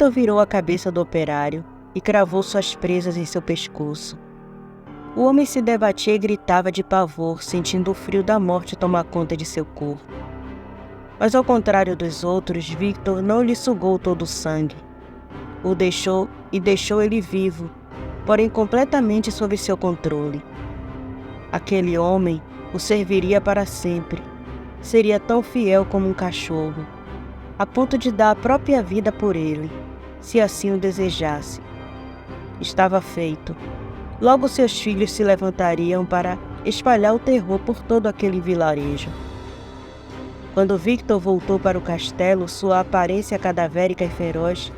Victor virou a cabeça do operário e cravou suas presas em seu pescoço. O homem se debatia e gritava de pavor, sentindo o frio da morte tomar conta de seu corpo. Mas ao contrário dos outros, Victor não lhe sugou todo o sangue. O deixou ele vivo, porém completamente sob seu controle. Aquele homem o serviria para sempre. Seria tão fiel como um cachorro, a ponto de dar a própria vida por ele, se assim o desejasse. Estava feito. Logo seus filhos se levantariam para espalhar o terror por todo aquele vilarejo. Quando Victor voltou para o castelo, sua aparência cadavérica e feroz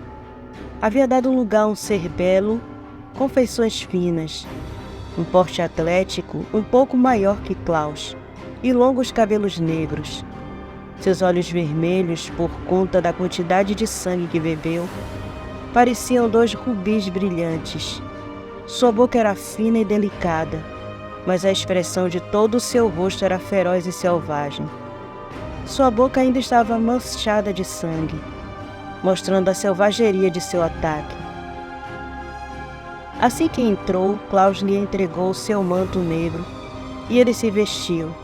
havia dado lugar a um ser belo, com feições finas, um porte atlético um pouco maior que Klaus, e longos cabelos negros. Seus olhos vermelhos, por conta da quantidade de sangue que bebeu, pareciam 2 rubis brilhantes. Sua boca era fina e delicada, mas a expressão de todo o seu rosto era feroz e selvagem. Sua boca ainda estava manchada de sangue, mostrando a selvageria de seu ataque. Assim que entrou, Klaus lhe entregou seu manto negro e ele se vestiu.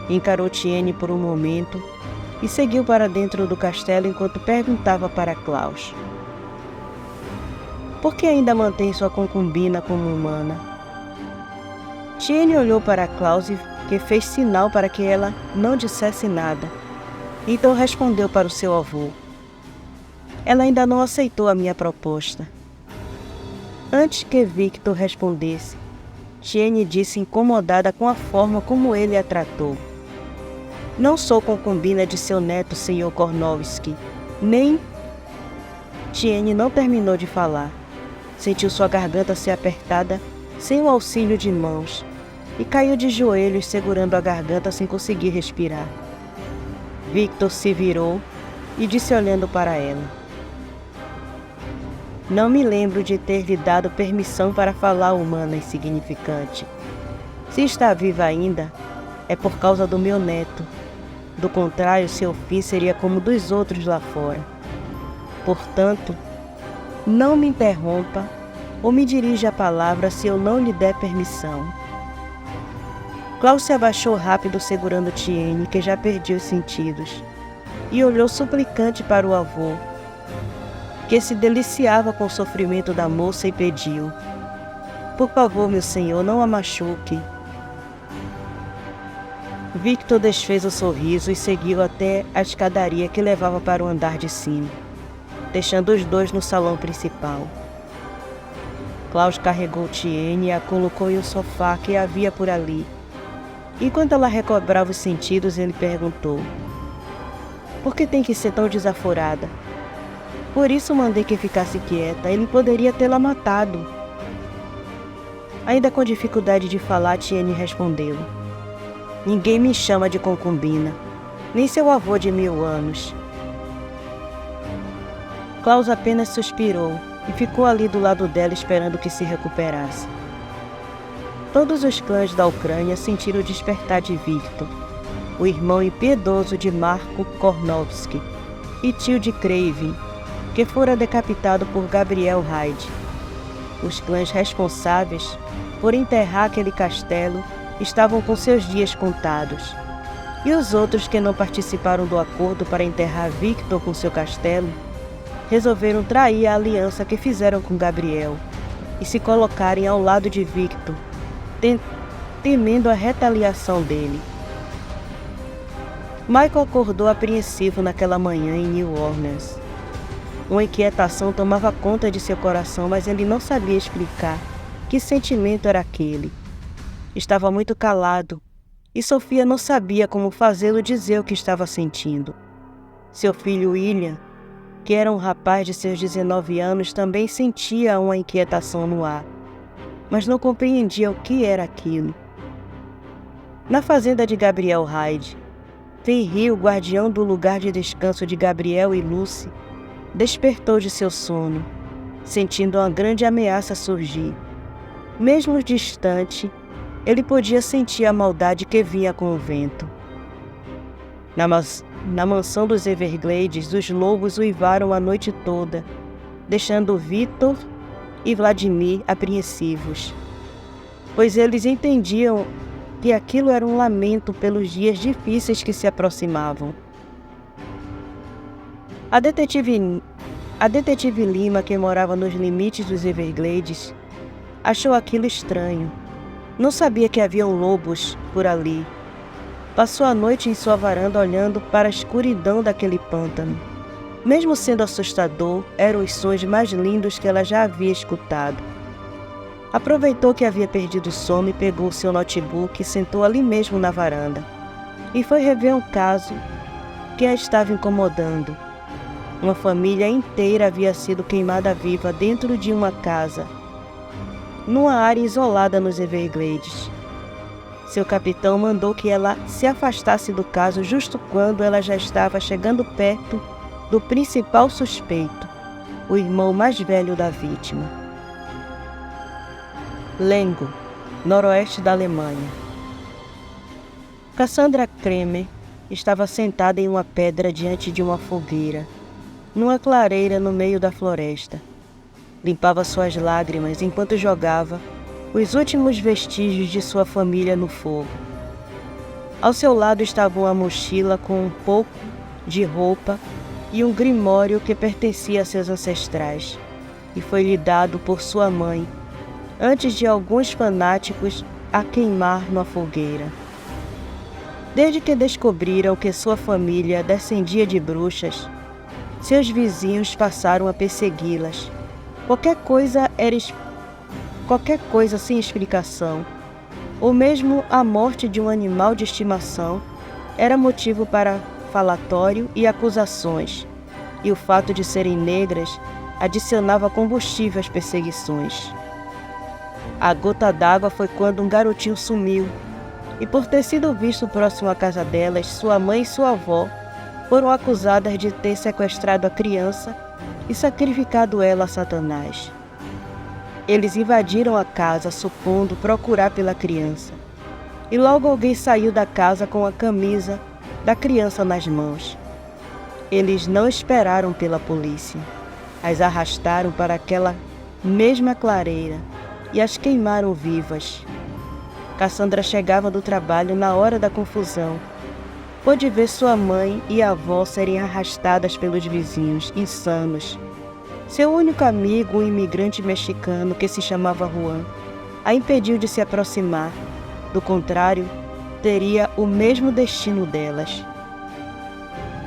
Encarou Tiene por um momento e seguiu para dentro do castelo enquanto perguntava para Klaus: "Por que ainda mantém sua concubina como humana?" Tiene olhou para Klaus e fez sinal para que ela não dissesse nada. Então respondeu para o seu avô: "Ela ainda não aceitou a minha proposta." Antes que Victor respondesse, Tiene disse incomodada com a forma como ele a tratou: "Não sou concubina de seu neto, Sr. Kornowski, nem..." Tiene não terminou de falar. Sentiu sua garganta ser apertada sem o auxílio de mãos e caiu de joelhos segurando a garganta sem conseguir respirar. Victor se virou e disse olhando para ela: "Não me lembro de ter lhe dado permissão para falar, humana insignificante. Se está viva ainda, é por causa do meu neto. Do contrário, seu fim seria como dos outros lá fora. Portanto, não me interrompa ou me dirija a palavra se eu não lhe der permissão." Klaus se abaixou rápido segurando Tiene, que já perdia os sentidos, e olhou suplicante para o avô, que se deliciava com o sofrimento da moça, e pediu: "Por favor, meu senhor, não a machuque." Victor desfez o sorriso e seguiu até a escadaria que levava para o andar de cima, deixando os 2 no salão principal. Klaus carregou Tiene e a colocou em um sofá que havia por ali. Enquanto ela recobrava os sentidos, ele perguntou: "Por que tem que ser tão desaforada?" "Por isso mandei que ficasse quieta, ele poderia tê-la matado." Ainda com dificuldade de falar, Tiene respondeu: "Ninguém me chama de concubina, nem seu avô de 1000 anos." Klaus apenas suspirou e ficou ali do lado dela esperando que se recuperasse. Todos os clãs da Ucrânia sentiram o despertar de Victor, o irmão impiedoso de Marko Kornowski e tio de Craven, que fora decapitado por Gabriel Hyde. Os clãs responsáveis por enterrar aquele castelo estavam com seus dias contados, e os outros que não participaram do acordo para enterrar Victor com seu castelo resolveram trair a aliança que fizeram com Gabriel e se colocarem ao lado de Victor, temendo a retaliação dele. Michael acordou apreensivo naquela manhã em New Orleans. Uma inquietação tomava conta de seu coração, mas ele não sabia explicar que sentimento era aquele. Estava muito calado, e Sofia não sabia como fazê-lo dizer o que estava sentindo. Seu filho William, que era um rapaz de seus 19 anos, também sentia uma inquietação no ar, mas não compreendia o que era aquilo. Na fazenda de Gabriel Hyde, Fenrir, o guardião do lugar de descanso de Gabriel e Lucy, despertou de seu sono, sentindo uma grande ameaça surgir. Mesmo distante, ele podia sentir a maldade que vinha com o vento. Na mansão dos Everglades, os lobos uivaram a noite toda, deixando Vítor e Vladimir apreensivos, pois eles entendiam que aquilo era um lamento pelos dias difíceis que se aproximavam. A detetive Lima, que morava nos limites dos Everglades, achou aquilo estranho. Não sabia que haviam lobos por ali. Passou a noite em sua varanda olhando para a escuridão daquele pântano. Mesmo sendo assustador, eram os sons mais lindos que ela já havia escutado. Aproveitou que havia perdido o sono e pegou seu notebook e sentou ali mesmo na varanda. E foi rever um caso que a estava incomodando. Uma família inteira havia sido queimada viva dentro de uma casa, numa área isolada nos Everglades. Seu capitão mandou que ela se afastasse do caso justo quando ela já estava chegando perto do principal suspeito, o irmão mais velho da vítima. Lengo, noroeste da Alemanha. Cassandra Kramer estava sentada em uma pedra diante de uma fogueira, numa clareira no meio da floresta. Limpava suas lágrimas enquanto jogava os últimos vestígios de sua família no fogo. Ao seu lado estava uma mochila com um pouco de roupa e um grimório que pertencia a seus ancestrais, e foi lhe dado por sua mãe, antes de alguns fanáticos a queimar na fogueira. Desde que descobriram que sua família descendia de bruxas, seus vizinhos passaram a persegui-las. Qualquer coisa sem explicação, ou mesmo a morte de um animal de estimação, era motivo para falatório e acusações, e o fato de serem negras adicionava combustível às perseguições. A gota d'água foi quando um garotinho sumiu, e por ter sido visto próximo à casa delas, sua mãe e sua avó foram acusadas de ter sequestrado a criança e sacrificado ela a Satanás. Eles invadiram a casa, supondo procurar pela criança, e logo alguém saiu da casa com a camisa da criança nas mãos. Eles não esperaram pela polícia, as arrastaram para aquela mesma clareira e as queimaram vivas. Cassandra chegava do trabalho na hora da confusão. Pôde ver sua mãe e a avó serem arrastadas pelos vizinhos, insanos. Seu único amigo, um imigrante mexicano que se chamava Juan, a impediu de se aproximar. Do contrário, teria o mesmo destino delas.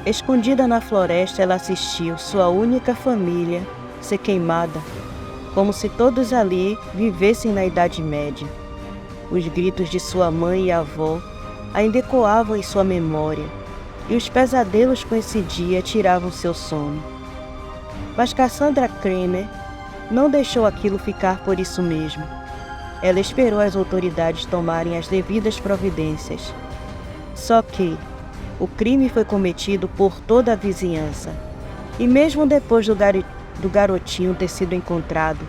Escondida na floresta, ela assistiu sua única família ser queimada, como se todos ali vivessem na Idade Média. Os gritos de sua mãe e avó ainda ecoavam em sua memória, e os pesadelos com esse dia tiravam seu sono. Mas Cassandra Kramer não deixou aquilo ficar por isso mesmo. Ela esperou as autoridades tomarem as devidas providências. Só que o crime foi cometido por toda a vizinhança, e mesmo depois do garotinho ter sido encontrado,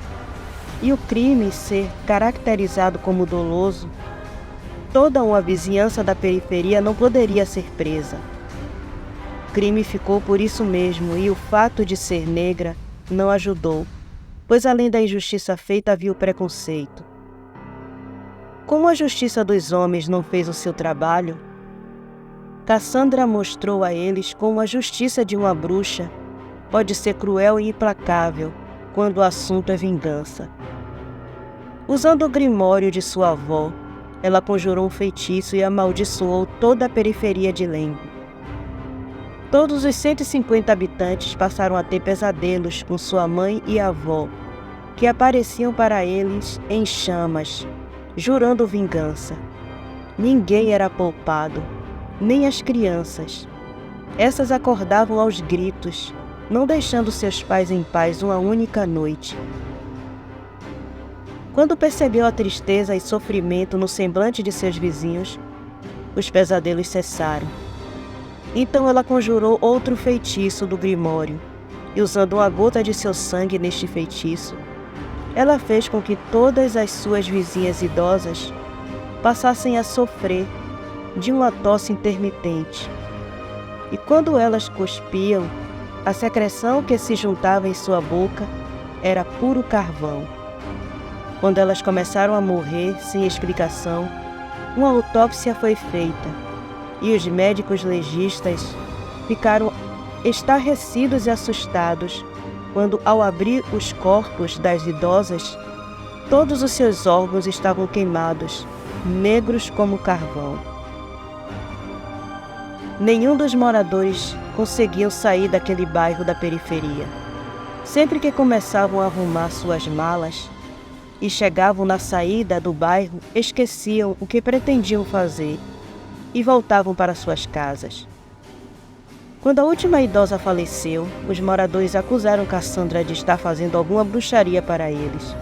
e o crime ser caracterizado como doloso, toda uma vizinhança da periferia não poderia ser presa. O crime ficou por isso mesmo, e o fato de ser negra não ajudou, pois além da injustiça feita havia o preconceito. Como a justiça dos homens não fez o seu trabalho, Cassandra mostrou a eles como a justiça de uma bruxa pode ser cruel e implacável quando o assunto é vingança. Usando o grimório de sua avó, ela conjurou um feitiço e amaldiçoou toda a periferia de Lengo. Todos os 150 habitantes passaram a ter pesadelos com sua mãe e avó, que apareciam para eles em chamas, jurando vingança. Ninguém era poupado, nem as crianças. Essas acordavam aos gritos, não deixando seus pais em paz uma única noite. Quando percebeu a tristeza e sofrimento no semblante de seus vizinhos, os pesadelos cessaram. Então ela conjurou outro feitiço do grimório, e usando uma gota de seu sangue neste feitiço, ela fez com que todas as suas vizinhas idosas passassem a sofrer de uma tosse intermitente. E quando elas cuspiam, a secreção que se juntava em sua boca era puro carvão. Quando elas começaram a morrer sem explicação, uma autópsia foi feita e os médicos legistas ficaram estarrecidos e assustados quando, ao abrir os corpos das idosas, todos os seus órgãos estavam queimados, negros como carvão. Nenhum dos moradores conseguiu sair daquele bairro da periferia. Sempre que começavam a arrumar suas malas e chegavam na saída do bairro, esqueciam o que pretendiam fazer e voltavam para suas casas. Quando a última idosa faleceu, os moradores acusaram Cassandra de estar fazendo alguma bruxaria para eles,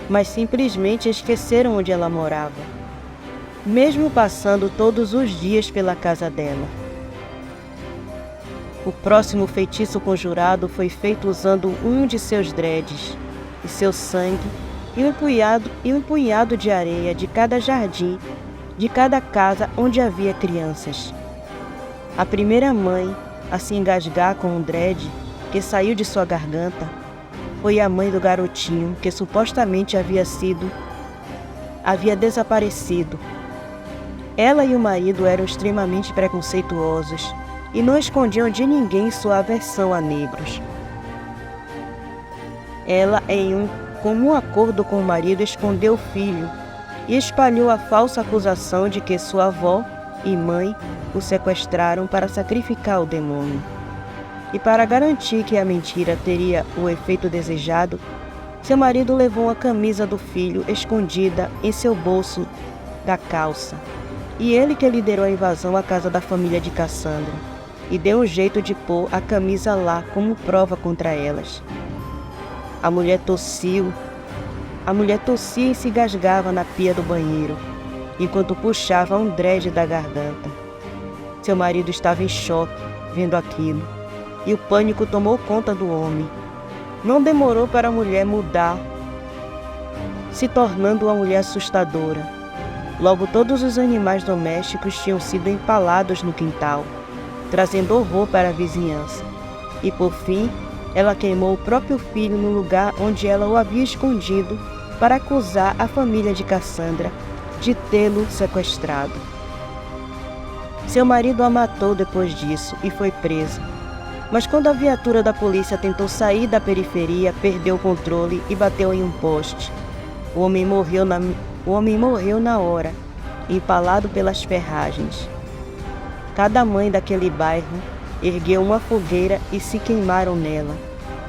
mas simplesmente esqueceram onde ela morava, mesmo passando todos os dias pela casa dela. O próximo feitiço conjurado foi feito usando um de seus dreads e seu sangue e um punhado de areia de cada jardim, de cada casa onde havia crianças. A primeira mãe a se engasgar com um dread que saiu de sua garganta foi a mãe do garotinho que supostamente havia desaparecido. Ela e o marido eram extremamente preconceituosos e não escondiam de ninguém sua aversão a negros. Ela, em um comum acordo com o marido, escondeu o filho e espalhou a falsa acusação de que sua avó e mãe o sequestraram para sacrificar o demônio. E para garantir que a mentira teria o efeito desejado, seu marido levou uma camisa do filho escondida em seu bolso da calça. E ele que liderou a invasão à casa da família de Cassandra e deu um jeito de pôr a camisa lá como prova contra elas. A mulher tossia e se gasgava na pia do banheiro, enquanto puxava um dread da garganta. Seu marido estava em choque, vendo aquilo, e o pânico tomou conta do homem. Não demorou para a mulher mudar, se tornando uma mulher assustadora. Logo todos os animais domésticos tinham sido empalados no quintal, trazendo horror para a vizinhança. E por fim, ela queimou o próprio filho no lugar onde ela o havia escondido para acusar a família de Cassandra de tê-lo sequestrado. Seu marido a matou depois disso e foi preso. Mas quando a viatura da polícia tentou sair da periferia, perdeu o controle e bateu em um poste. O homem morreu na hora, empalado pelas ferragens. Cada mãe daquele bairro ergueu uma fogueira e se queimaram nela.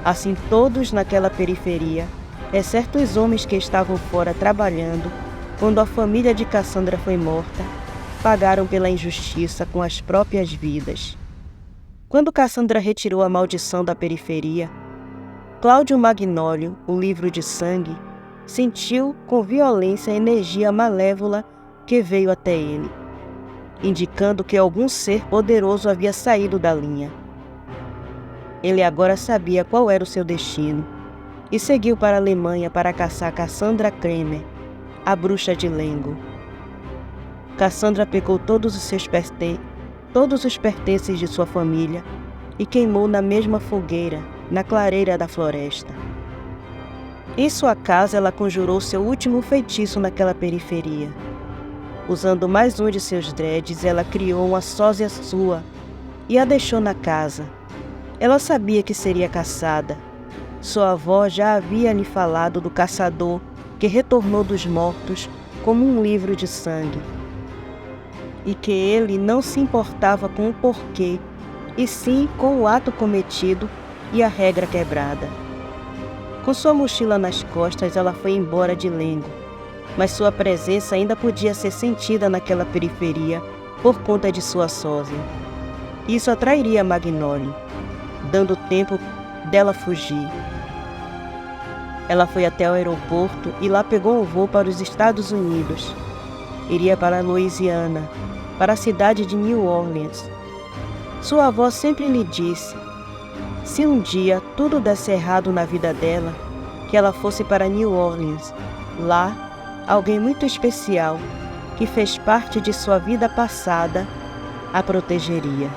Assim todos naquela periferia, exceto os homens que estavam fora trabalhando, quando a família de Cassandra foi morta, pagaram pela injustiça com as próprias vidas. Quando Cassandra retirou a maldição da periferia, Cláudio Magnólio, o livro de sangue, sentiu com violência a energia malévola que veio até ele, indicando que algum ser poderoso havia saído da linha. Ele agora sabia qual era o seu destino e seguiu para a Alemanha para caçar Cassandra Kremer, a bruxa de Lengo. Cassandra pegou todos os pertences de sua família e queimou na mesma fogueira, na clareira da floresta. Em sua casa, ela conjurou seu último feitiço naquela periferia. Usando mais um de seus dreads, ela criou uma sósia sua e a deixou na casa. Ela sabia que seria caçada. Sua avó já havia lhe falado do caçador que retornou dos mortos como um livro de sangue, e que ele não se importava com o porquê, e sim com o ato cometido e a regra quebrada. Com sua mochila nas costas, ela foi embora de Lengo, mas sua presença ainda podia ser sentida naquela periferia por conta de sua sósia. Isso atrairia Magnólio, dando tempo dela fugir. Ela foi até o aeroporto e lá pegou um voo para os Estados Unidos. Iria para a Louisiana, para a cidade de New Orleans. Sua avó sempre lhe disse, se um dia tudo desse errado na vida dela, que ela fosse para New Orleans. Lá, alguém muito especial, que fez parte de sua vida passada, a protegeria.